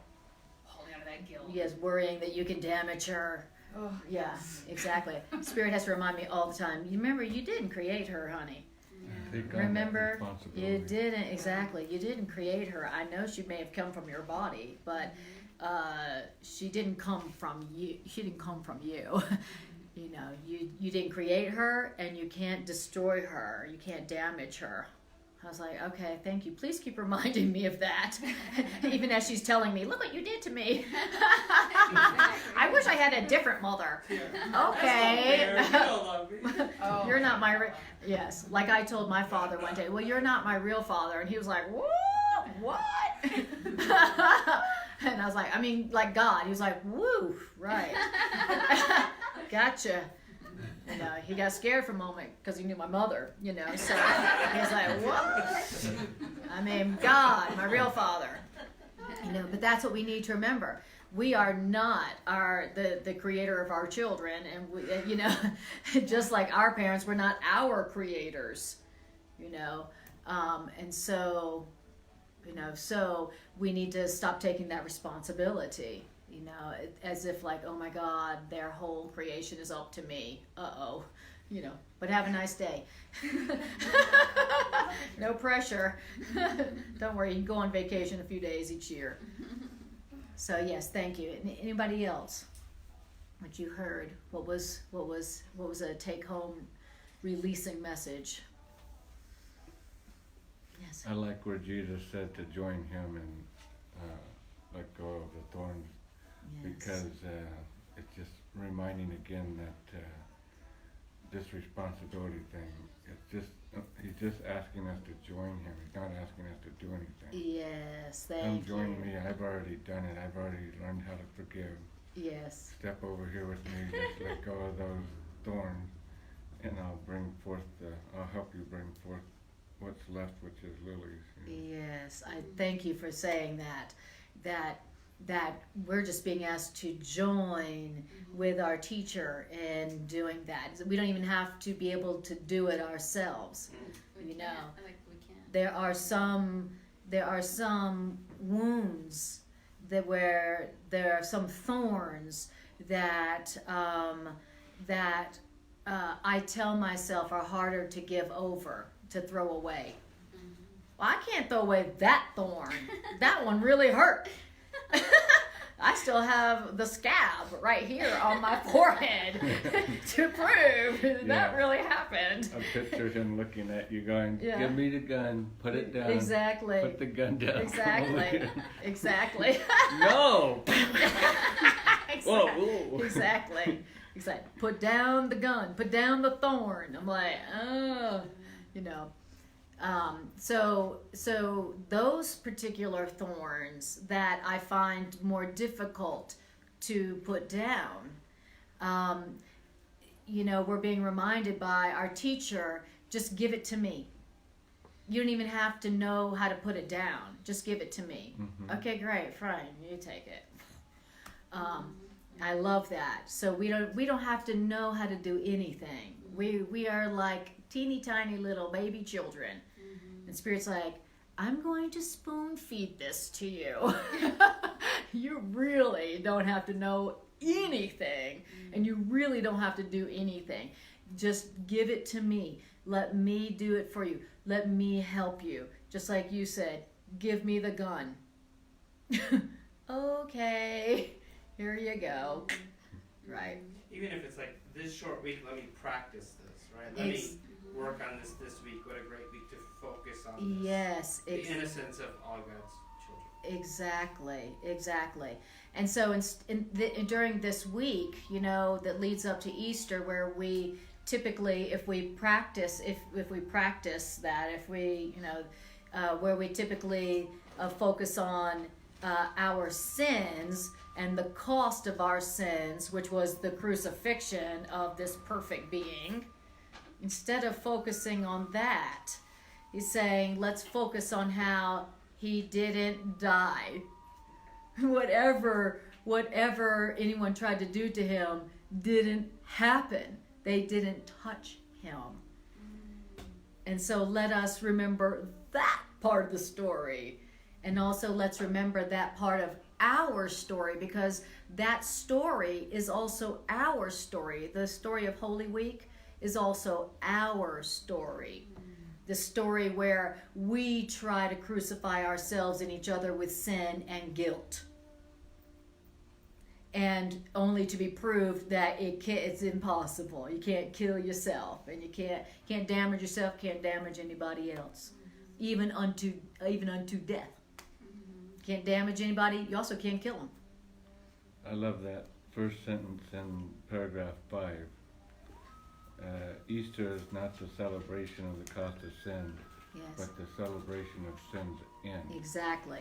holding on to that guilt. Yes. Worrying that you can damage her. Oh, Yeah. Exactly. Spirit has to remind me all the time. You remember, you didn't create her, honey. Take on that Remember, responsibility. you didn't, exactly. You didn't create her. I know she may have come from your body, but she didn't come from you. She didn't come from you. You didn't create her, and you can't destroy her. You can't damage her. I was like, okay, thank you. Please keep reminding me of that. Even as she's telling me, look what you did to me. I wish I had a different mother. Okay. Oh. You're not my yes. Like I told my father one day, well, you're not my real father, and he was like, what? And I was like, I mean, like God. He was like, woo, right. Gotcha. And he got scared for a moment because he knew my mother, So he was like, what? I mean, God, my real father. But that's what we need to remember. We are not the creator of our children, and we, just like our parents, we're not our creators, and so, so we need to stop taking that responsibility, as if like, oh my God, their whole creation is up to me. But have a nice day. No pressure. Don't worry, you can go on vacation a few days each year. So yes, thank you. Anybody else? What you heard? What was a take-home releasing message? Yes. I like where Jesus said to join him and let go of the thorns, Yes. because it's just reminding again that this responsibility thing, he's just asking us to join him. He's not asking us to do anything. Yes, Come thank join you. me. I've already done it. I've already learned how to forgive. Yes. Step over here with me. Just let go of those thorns, and I'll help you bring forth what's left, which is lilies. You know. Yes, I thank you for saying that. That we're just being asked to join with our teacher in doing that. We don't even have to be able to do it ourselves. We You know. can't, like we can't. There are some wounds that where there are some thorns that I tell myself are harder to give over, to throw away. Well, I can't throw away that thorn. That one really hurt. I still have the scab right here on my forehead to prove that Yeah. really happened. A picture of him looking at you going, Yeah. give me the gun, put it down. Exactly. Put the gun down. Exactly. Exactly. No! Exactly. Whoa, whoa. Exactly. Put down the gun. Put down the thorn. I'm like, oh, you know. So those particular thorns that I find more difficult to put down, you know, we're being reminded by our teacher, just give it to me. You don't even have to know how to put it down. Just give it to me. Mhm. Okay, great, fine, you take it. I love that. So we don't have to know how to do anything. We are like teeny tiny little baby children. And Spirit's like, I'm going to spoon feed this to you. You really don't have to know anything, and you really don't have to do anything. Just give it to me. Let me do it for you. Let me help you. Just like you said, give me the gun. Okay, here you go. Right. Even if it's like this short week, let me practice this, right? Let Ex- me work on this week. What a great week to focus on this. Yes, The innocence of all God's children. Exactly. And so during this week, you know, that leads up to Easter, where we typically, if we practice that, where we typically focus on our sins and the cost of our sins, which was the crucifixion of this perfect being, instead of focusing on that, he's saying, let's focus on how he didn't die. Whatever anyone tried to do to him didn't happen. They didn't touch him. And so let us remember that part of the story. And also let's remember that part of our story, because that story is also our story. The story of Holy Week is also our story. The story where we try to crucify ourselves and each other with sin and guilt. And only to be proved that it's impossible. You can't kill yourself, and you can't damage yourself, can't damage anybody else, even unto death. Can't damage anybody. You also can't kill them. I love that first sentence in paragraph 5. Easter is not the celebration of the cost of sin, Yes. but the celebration of sin's end. Exactly.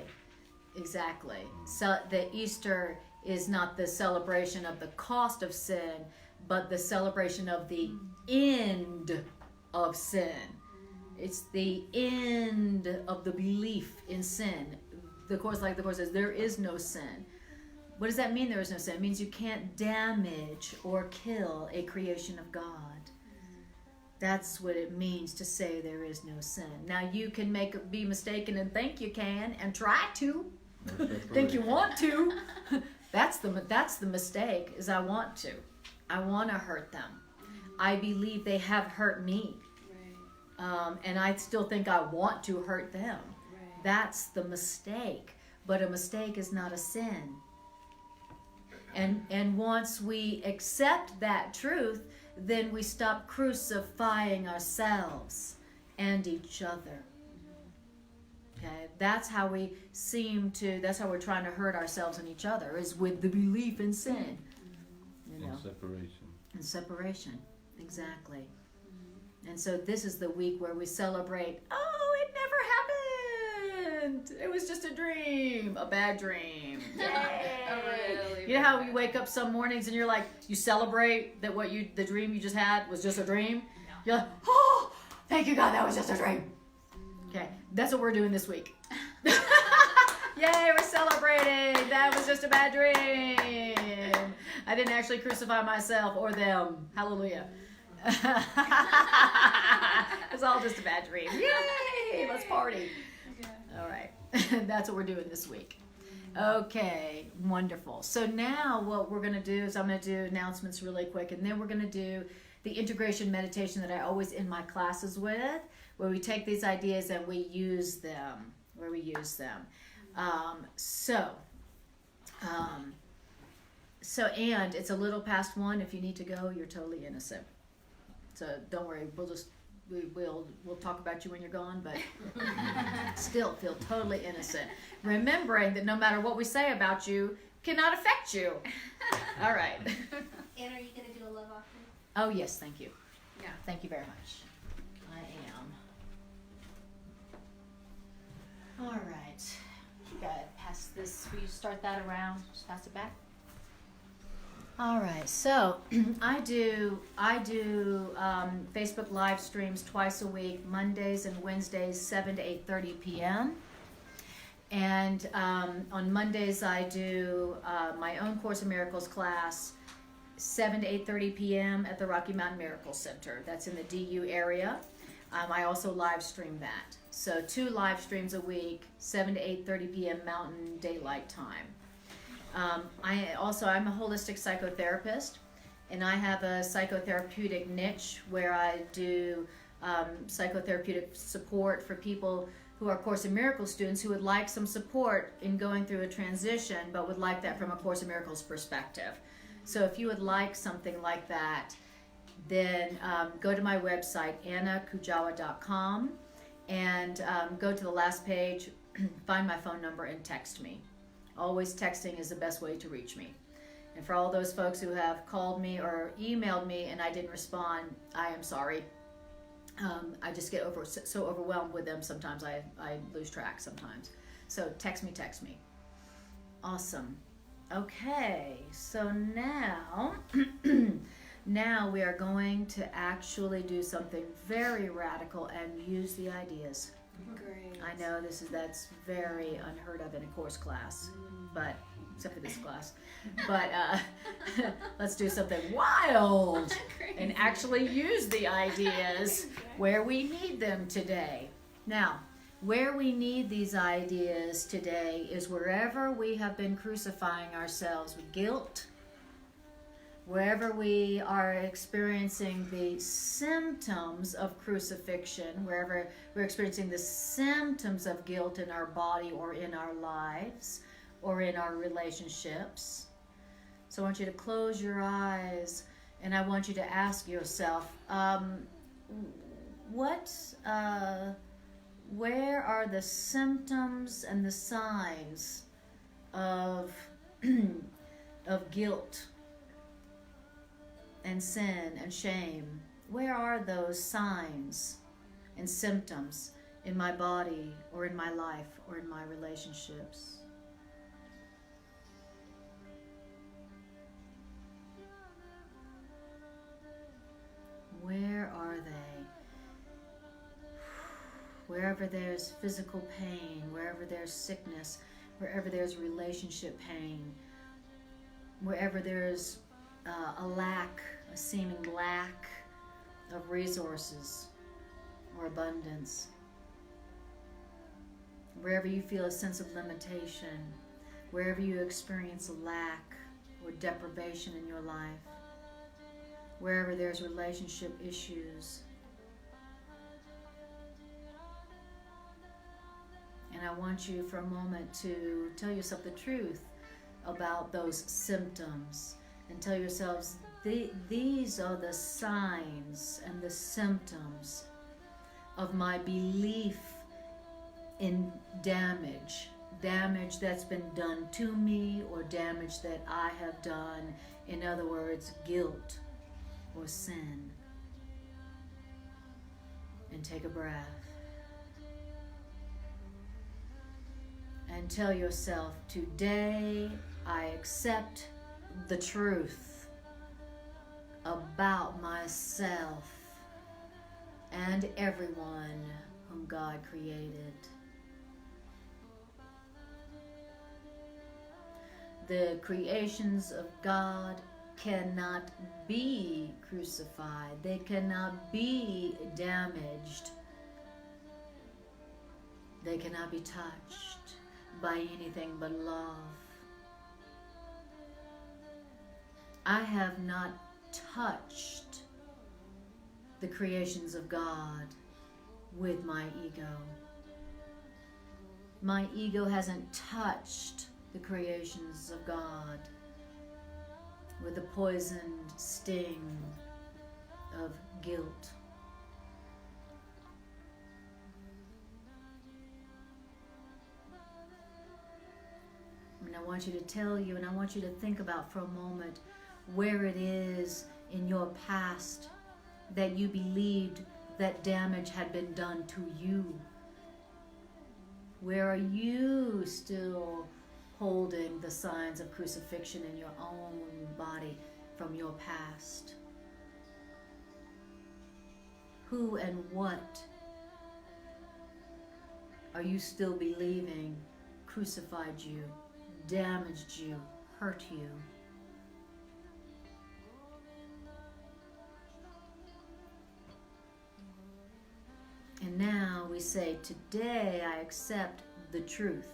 So the Easter is not the celebration of the cost of sin, but the celebration of the end of sin. It's the end of the belief in sin. The Course says, there is no sin. What does that mean, there is no sin? It means you can't damage or kill a creation of God. That's what it means to say there is no sin. Now you can be mistaken and think you can, and try to. Think you want to. That's the mistake, is I want to. I want to hurt them. I believe they have hurt me. Right. And I still think I want to hurt them. Right. That's the mistake. But a mistake is not a sin. And once we accept that truth, then we stop crucifying ourselves and each other. Okay, that's how we're trying to hurt ourselves and each other, is with the belief in sin. You know, In separation. and separation, exactly. And so this is the week where we celebrate, oh, it never happened. It was just a dream, a bad dream. Really You know how bad. you wake up some mornings and you're like, you celebrate that the dream you just had was just a dream? Yeah. You're like, oh, thank you God, that was just a dream. Okay, that's what we're doing this week. Yay, we're celebrating. That was just a bad dream. I didn't actually crucify myself or them. Hallelujah. It's all just a bad dream. Yay, let's party. All right, that's what we're doing this week. Okay, wonderful. So now what we're going to do is I'm going to do announcements really quick, and then we're going to do the integration meditation that I always end my classes with, where we take these ideas and we use them, And it's a little past 1. If you need to go, you're totally innocent. So don't worry, we'll talk about you when you're gone, but still feel totally innocent. Remembering that no matter what we say about you, cannot affect you. All right. Anne, are you going to do a love offering? Oh yes, thank you. Yeah. Thank you very much. I am. All right. You gotta pass this. Will you start that around? Just pass it back. All right. So I do Facebook live streams twice a week, Mondays and Wednesdays, 7 to 8:30 p.m. And on Mondays I do my own Course in Miracles class, 7 to 8:30 p.m. at the Rocky Mountain Miracle Center. That's in the DU area. I also live stream that. So 2 live streams a week, 7 to 8:30 p.m. Mountain Daylight Time. I'm a holistic psychotherapist, and I have a psychotherapeutic niche where I do psychotherapeutic support for people who are Course in Miracles students who would like some support in going through a transition, but would like that from a Course in Miracles perspective. So if you would like something like that, then go to my website, annakujawa.com, and go to the last page, find my phone number, and text me. Always texting is the best way to reach me. And for all those folks who have called me or emailed me and I didn't respond, I am sorry. I just get so overwhelmed with them sometimes. I lose track sometimes. So text me. Awesome. Okay, so now we are going to actually do something very radical and use the ideas. Great. I know that's very unheard of in a course class, but except for this class. But let's do something wild and actually use the ideas where we need them today. Now, where we need these ideas today is wherever we have been crucifying ourselves with guilt, wherever we are experiencing the symptoms of crucifixion, wherever we're experiencing the symptoms of guilt in our body or in our lives or in our relationships. So I want you to close your eyes and I want you to ask yourself, where are the symptoms and the signs of guilt and sin and shame? Where are those signs and symptoms in my body or in my life or in my relationships? Where are they? Wherever there's physical pain, wherever there's sickness, wherever there's relationship pain, wherever there's a seeming lack of resources or abundance, wherever you feel a sense of limitation, wherever you experience a lack or deprivation in your life, wherever there's relationship issues. And I want you for a moment to tell yourself the truth about those symptoms and tell yourselves, these are the signs and the symptoms of my belief in damage that's been done to me or damage that I have done. In other words, guilt or sin. And take a breath. And tell yourself, today I accept the truth about myself and everyone whom God created. The creations of God cannot be crucified. They cannot be damaged. They cannot be touched by anything but love. I have not touched the creations of God with my ego. My ego hasn't touched the creations of God with the poisoned sting of guilt. And I want you to tell you, and I want you to think about for a moment where it is in your past that you believed that damage had been done to you. Where are you still holding the signs of crucifixion in your own body from your past? Who and what are you still believing crucified you, damaged you, hurt you? And now we say, today I accept the truth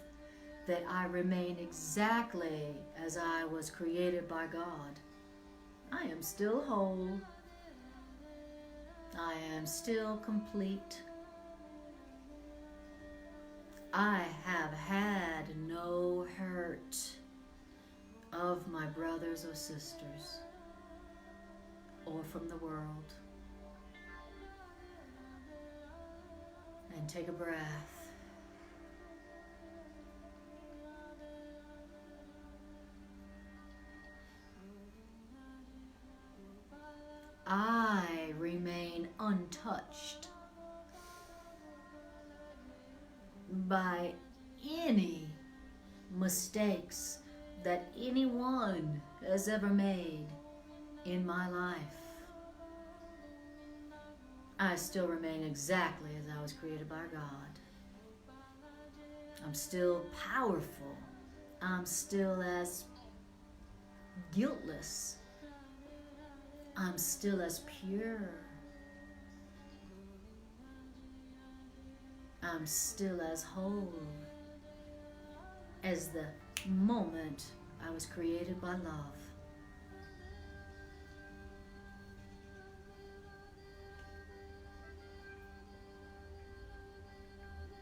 that I remain exactly as I was created by God. I am still whole. I am still complete. I have had no hurt of my brothers or sisters or from the world. And take a breath. I remain untouched by any mistakes that anyone has ever made in my life. I still remain exactly as I was created by God. I'm still powerful. I'm still as guiltless. I'm still as pure. I'm still as whole as the moment I was created by love.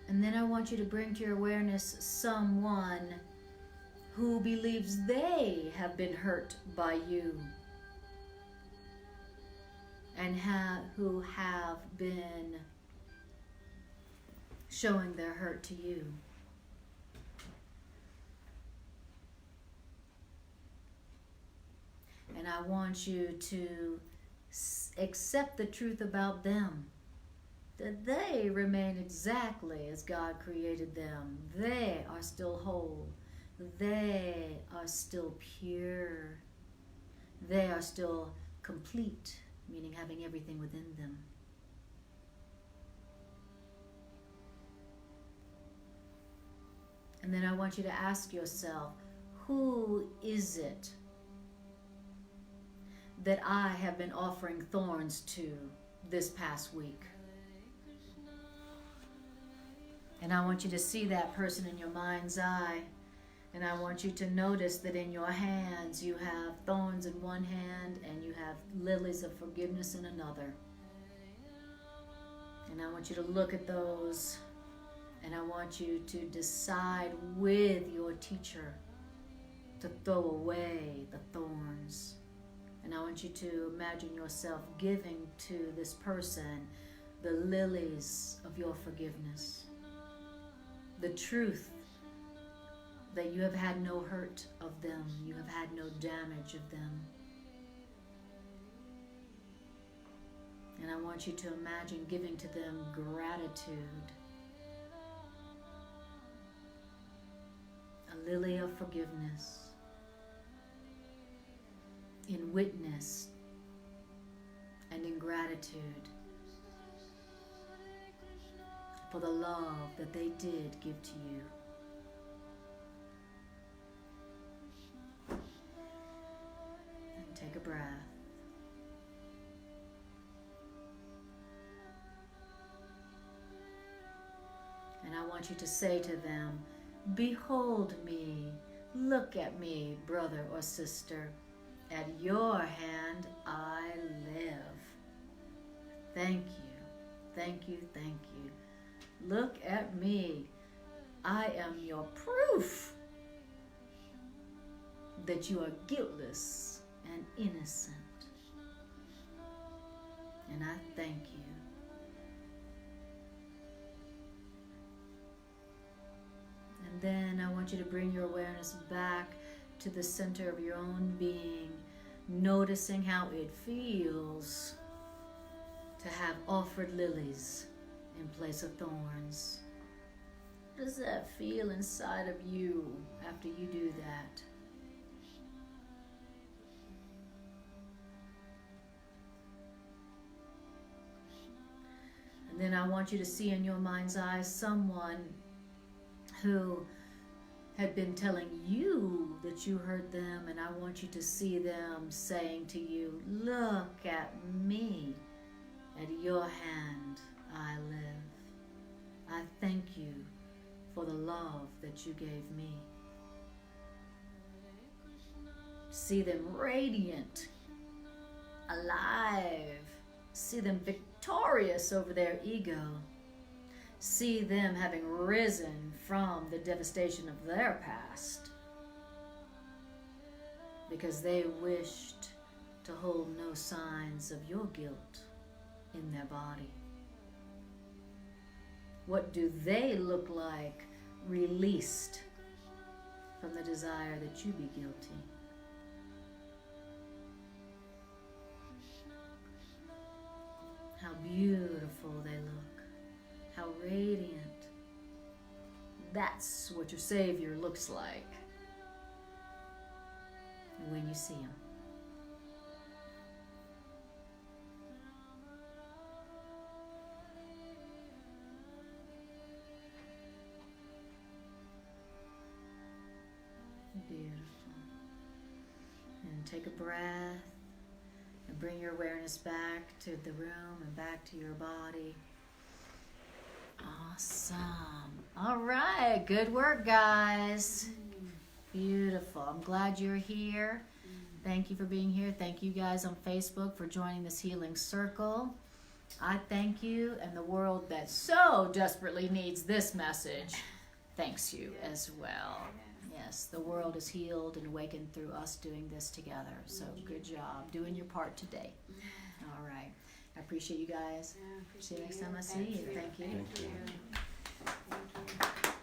And then I want you to bring to your awareness someone who believes they have been hurt by you and who have been showing their hurt to you. And I want you to accept the truth about them, that they remain exactly as God created them. They are still whole. They are still pure. They are still complete, meaning having everything within them. And then I want you to ask yourself, who is it that I have been offering thorns to this past week? And I want you to see that person in your mind's eye. And I want you to notice that in your hands you have thorns in one hand and you have lilies of forgiveness in another. And I want you to look at those, and I want you to decide with your teacher to throw away the thorns. And I want you to imagine yourself giving to this person the lilies of your forgiveness. The truth that you have had no hurt of them, you have had no damage of them. And I want you to imagine giving to them gratitude. A lily of forgiveness in witness and in gratitude. for the love that they did give to you. And take a breath. And I want you to say to them, behold me, look at me, brother or sister. At your hand I live. Thank you, thank you, thank you. Look at me. I am your proof that you are guiltless and innocent. And I thank you. And then I want you to bring your awareness back to the center of your own being, noticing how it feels to have offered lilies in place of thorns. What does that feel inside of you after you do that? And then I want you to see in your mind's eye someone who had been telling you that you hurt them, and I want you to see them saying to you, look at me, at your hand I live. I thank you for the love that you gave me. See them radiant, alive. See them victorious over their ego. See them having risen from the devastation of their past because they wished to hold no signs of your guilt in their body. What do they look like released from the desire that you be guilty? How beautiful they look. How radiant. That's what your Savior looks like when you see him. Beautiful. And take a breath and bring your awareness back to the room and back to your body. Awesome. All right. Good work, guys. Beautiful. I'm glad you're here. Thank you for being here. Thank you guys on Facebook for joining this healing circle. I thank you, and the world that so desperately needs this message thanks you as well. Yes, the world is healed and awakened through us doing this together. So good job doing your part today. All right. I appreciate you guys. See you next time I see you. Thank you. Thank you.